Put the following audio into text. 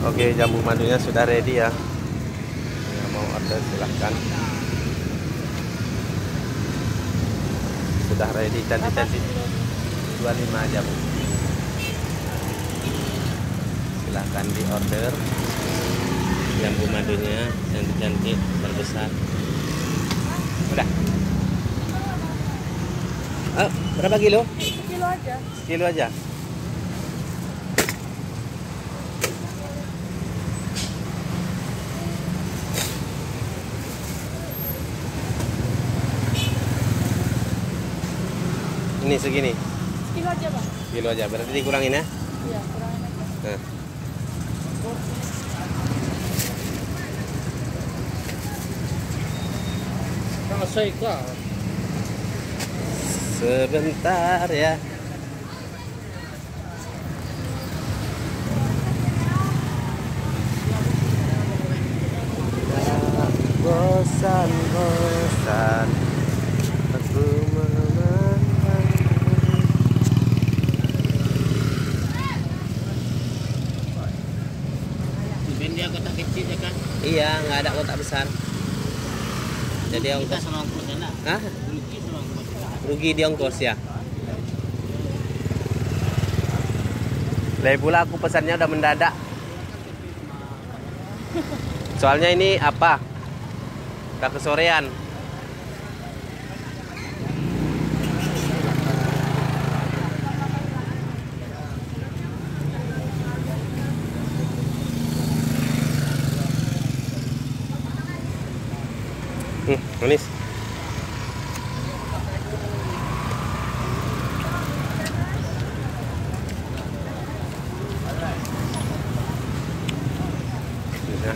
Oke, jamu madunya sudah ready ya. Yang mau order silahkan. Sudah ready, cantik-cantik. 25 jamu. Silahkan di order. Jamu madunya cantik-cantik, terbesar. Udah. Berapa kilo? Kilo aja. Kilo aja. Ini segini. Kilo aja, Bang. Kilo aja. Berarti dikurangin ya? Iya, kurangin aja. Nah. Sebentar ya. Bosan aku memandang. Dia kotak kecil ya kan? Iya, nggak ada kotak besar. Jadi ongkos. Sama ongkos enak. Hah? Rugi sama ongkos. Rugi di ongkos ya. Lagi pula aku pesannya udah mendadak. Soalnya ini apa? Udah kesorean. Manis. Ya.